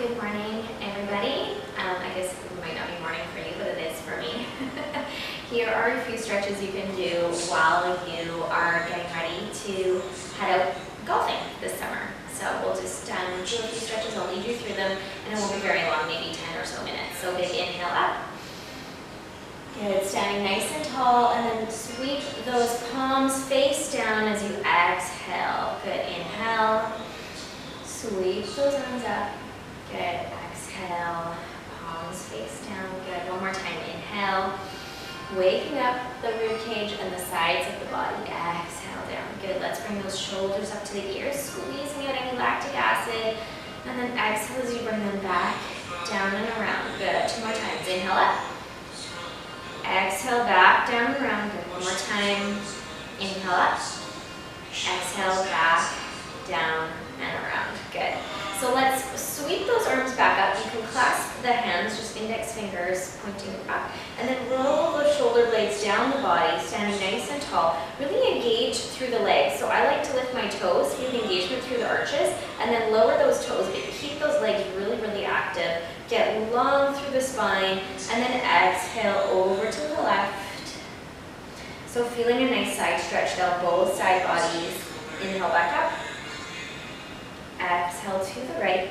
Good morning, everybody. I guess it might not be morning for you, but it is for me. Here are a few stretches you can do while you are getting ready to head out golfing this summer. So we'll just do a few stretches. I'll lead you through them, and it won't be very long, maybe 10 or so minutes. So big inhale up. Good, standing nice and tall, and then sweep those palms face down as you exhale. Good, inhale. Sweep those arms up. Good, exhale, palms face down. Good, one more time, inhale. Waking up the rib cage and the sides of the body. Exhale down. Good, let's bring those shoulders up to the ears, squeezing out any lactic acid. And then exhale as you bring them back, down and around. Good, two more times. Inhale up. Exhale, back, down and around. Good, one more time. Inhale up. Exhale, back, down and around. Good. So let's sweep those arms back up. You can clasp the hands, just index fingers pointing up, and then roll those shoulder blades down the body, standing nice and tall. Really engage through the legs. So I like to lift my toes, feel the engagement through the arches, and then lower those toes, but keep those legs really, really active. Get long through the spine, and then exhale over to the left. So feeling a nice side stretch down both side bodies. Inhale back up. Exhale to the right.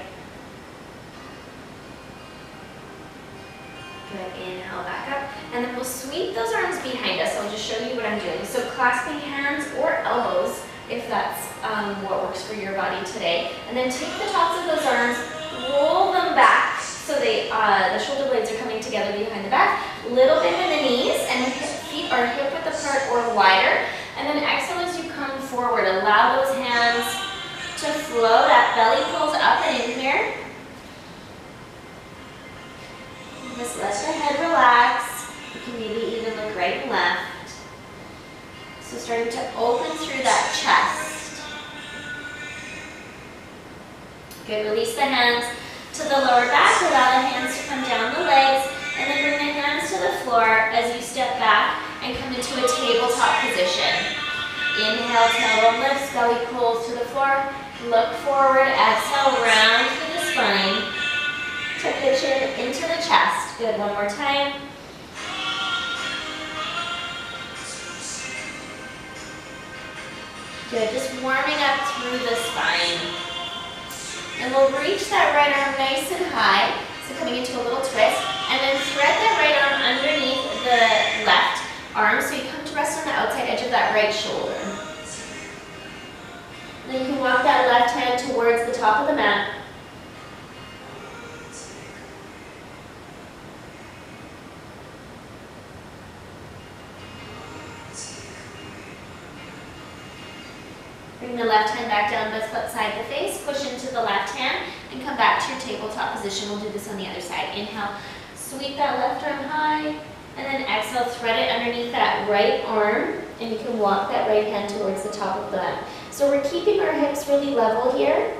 Good, inhale back up. And then we'll sweep those arms behind us. I'll just show you what I'm doing. So clasping hands or elbows, if that's what works for your body today. And then take the tops of those arms, roll them back so the shoulder blades are coming together behind the back. Little bend in the knees, and feet are hip width apart or wider. And then exhale as you come forward. Allow those hands to flow. That belly pulls up and in here. Just let the head relax. You can maybe even look right and left. So starting to open through that chest. Good, release the hands to the lower back. Allow the hands to come down the legs. And then bring the hands to the floor as you step back and come into a tabletop position. Inhale, tailbone lifts, belly pulls to the floor. Look forward, exhale, round through the spine. Tuck the chin into the chest. Good, one more time. Good, just warming up through the spine. And we'll reach that right arm nice and high. So coming into a little twist. And then thread that right arm underneath the left arm so you come to rest on the outside edge of that right shoulder. Then you can walk that left hand towards the top of the mat. Bring the left hand back down beside the face, push into the left hand, and come back to your tabletop position. We'll do this on the other side. Inhale, sweep that left arm high, and then exhale, thread it underneath that right arm, and you can walk that right hand towards the top of the mat. So we're keeping our hips really level here,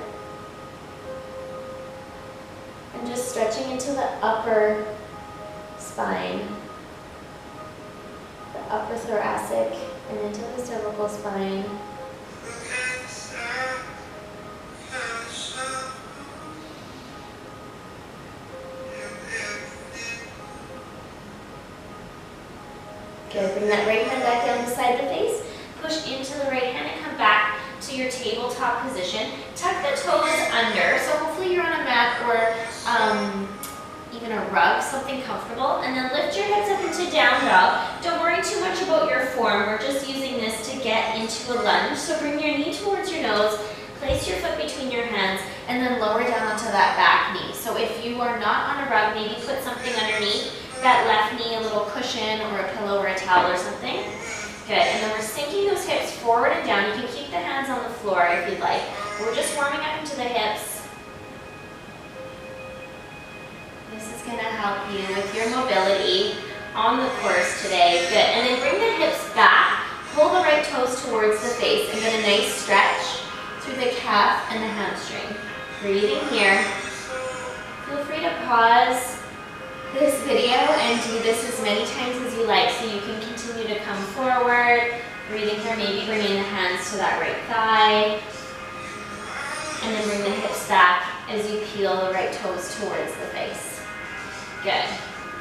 and just stretching into the upper spine, the upper thoracic, and into the cervical spine. Good, bring that right hand back down beside the face, push into the right hand and come back to your tabletop position. Tuck the toes under, so hopefully you're on a mat or even a rug, something comfortable, and then lift your hips up into down dog. Don't worry too much about your form, we're just using this to get into a lunge. So bring your knee towards your nose, place your foot between your hands, and then lower down onto that back knee. So if you are not on a rug, maybe put something underneath that left knee, a little cushion or a pillow or a towel or something. Good, and then we're sinking those hips forward and down. You can keep the hands on the floor if you'd like. We're just warming up into the hips. This is gonna help you with your mobility on the course today. Good, and then bring the hips back. Pull the right toes towards the face and get a nice stretch through the calf and the hamstring. Breathing here. Feel free to pause this video and do this as many times as you like so you can continue to come forward. Breathing here, maybe bringing the hands to that right thigh. And then bring the hips back as you peel the right toes towards the face. Good.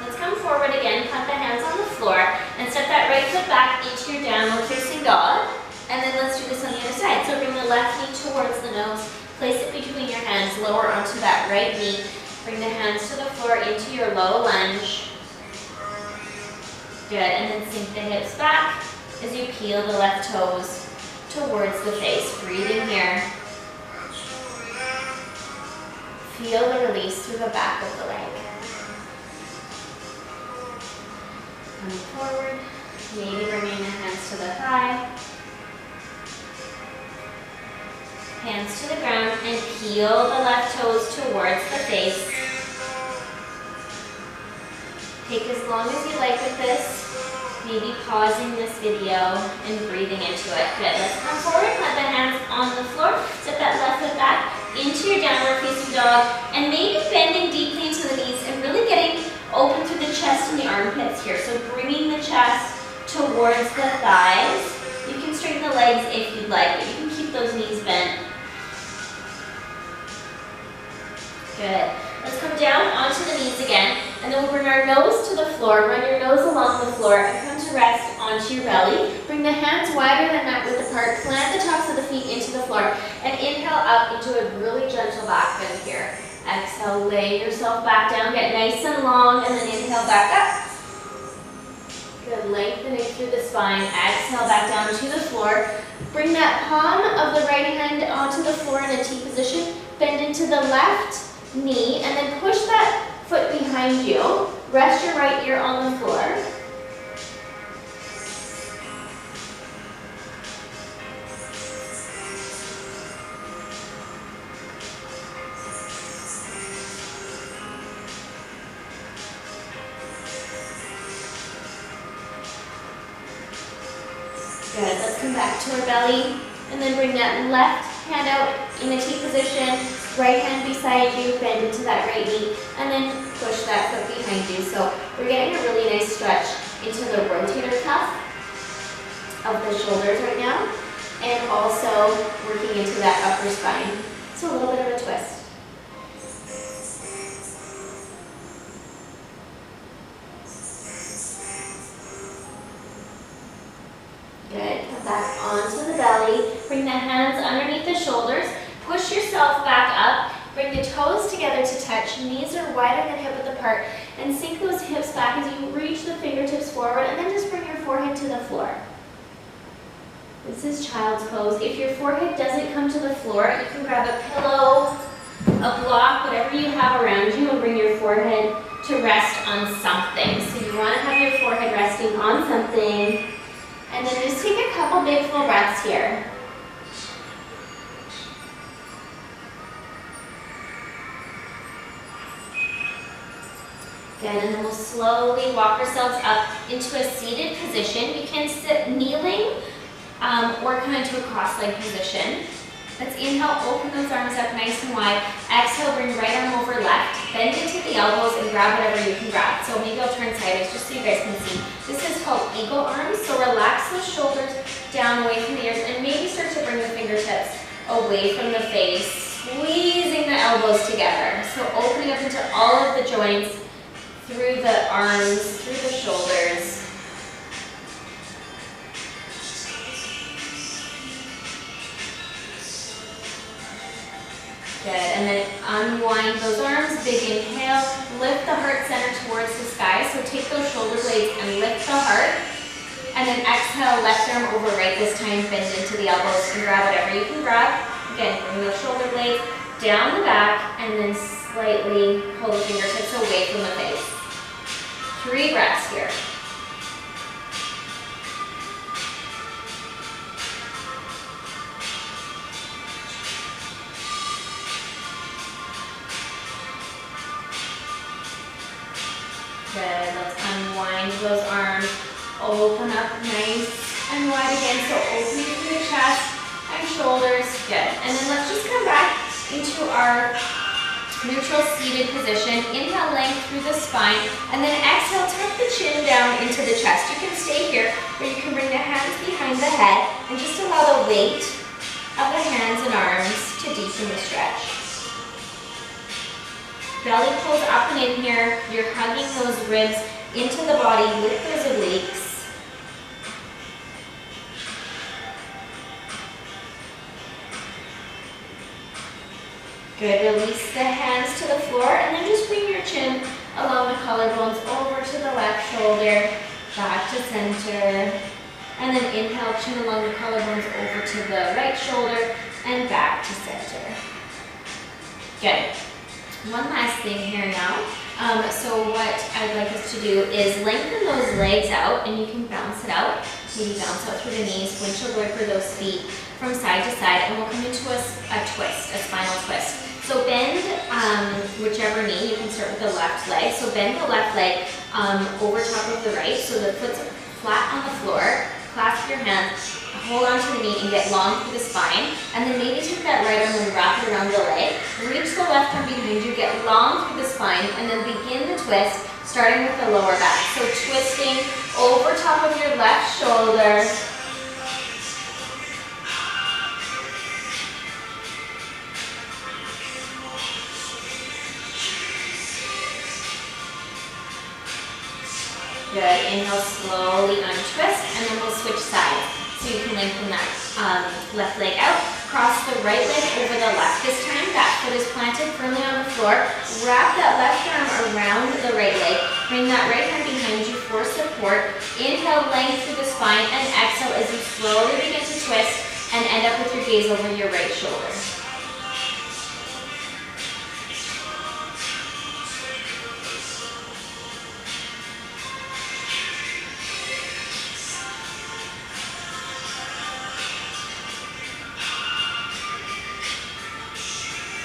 Let's come forward again, plant the hands on the floor, and step that right foot back into your downward facing dog. And then let's do this on the other side. So bring the left knee towards the nose, place it between your hands, lower onto that right knee. Bring the hands to the floor into your low lunge. Good, and then sink the hips back as you peel the left toes towards the face. Breathing here. Feel the release through the back of the leg. Coming forward, maybe bringing the hands to the thigh. Hands to the ground and peel the left toes towards the face. Take as long as you like with this. Maybe pausing this video and breathing into it. Good. Let's come forward, plant the hands on the floor. Step that left foot back into your downward facing dog. And maybe bending deeply into the knees and really getting open through the chest and the armpits here. So bringing the chest towards the thighs. You can straighten the legs if you'd like, but you can keep those knees bent. Good. Let's come down onto the knees again, and then we'll bring our nose to the floor. Run your nose along the floor and come to rest onto your belly. Bring the hands wider than that width apart. Plant the tops of the feet into the floor, and inhale up into a really gentle back bend here. Exhale, lay yourself back down, get nice and long, and then inhale back up. Good, lengthening through the spine. Exhale back down to the floor. Bring that palm of the right hand onto the floor in a T position. Bend into the left knee, and then push that foot behind you. Rest your right ear on the floor. Good, let's come back to our belly, and then bring that left hand out in a T position, right hand beside you, bend into that right knee, and then push that foot behind you. So we're getting a really nice stretch into the rotator cuff of the shoulders right now, and also working into that upper spine. So a little bit of a twist. Good, come back onto the belly, bring the hands underneath the shoulders, push yourself back up, bring the toes together to touch, knees are wider than hip width apart, and sink those hips back as you reach the fingertips forward, and then just bring your forehead to the floor. This is child's pose. If your forehead doesn't come to the floor, you can grab a pillow, a block, whatever you have around you, and bring your forehead to rest on something. So you want to have your forehead resting on something. And then just take a couple big full breaths here. Good, and then we'll slowly walk ourselves up into a seated position. You can sit kneeling or come into a cross-legged position. Let's inhale, open those arms up nice and wide. Exhale, bring right arm over left. Bend into the elbows and grab whatever you can grab. So maybe I'll turn sideways just so you guys can see. This is called eagle arms. So relax those shoulders down away from the ears and maybe start to bring the fingertips away from the face, squeezing the elbows together. So opening up into all of the joints, through the arms, through the shoulders. Good, and then unwind those arms, big inhale, lift the heart center towards the sky, so take those shoulder blades and lift the heart, and then exhale, left arm over right this time, bend into the elbows and grab whatever you can grab. Again, bring those shoulder blades down the back, and then slightly pull the fingertips away from the face. 3 breaths here. Good, let's unwind those arms, open up nice and wide again, so opening through the chest and shoulders, good. And then let's just come back into our neutral seated position. Inhale, length through the spine, and then exhale, tuck the chin down into the chest. You can stay here, or you can bring the hands behind the head, and just allow the weight of the hands and arms to deepen the stretch. Belly pulls up and in here. You're hugging those ribs into the body with those obliques. Good, release the hands to the floor and then just bring your chin along the collarbones over to the left shoulder, back to center. And then inhale, chin along the collarbones over to the right shoulder and back to center. Good. One last thing here now. So what I'd like us to do is lengthen those legs out, and you can bounce it out. Maybe bounce out through the knees, windshield wiper those feet from side to side, and we'll come into a twist, a spinal twist. So bend whichever knee. You can start with the left leg. So bend the left leg over top of the right, so the foot's flat on the floor. Clasp your hands, hold on to the knee and get long through the spine. And then maybe take that right arm and wrap it around the leg. Reach the left arm behind you, get long through the spine, and then begin the twist, starting with the lower back. So twisting over top of your left shoulder. Good. Inhale, slowly untwist, and then we'll switch sides. So you can lengthen that left leg out. Cross the right leg over the left. This time, that foot is planted firmly on the floor. Wrap that left arm around the right leg. Bring that right hand behind you for support. Inhale, length through the spine, and exhale as you slowly begin to twist and end up with your gaze over your right shoulder.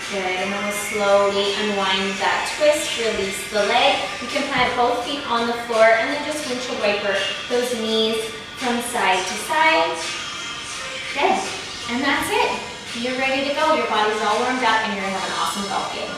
Good, and then we'll slowly unwind that twist, release the leg. You can plant both feet on the floor and then just windshield wiper those knees from side to side. Good, and that's it. You're ready to go. Your body's all warmed up and you're gonna have an awesome golf game.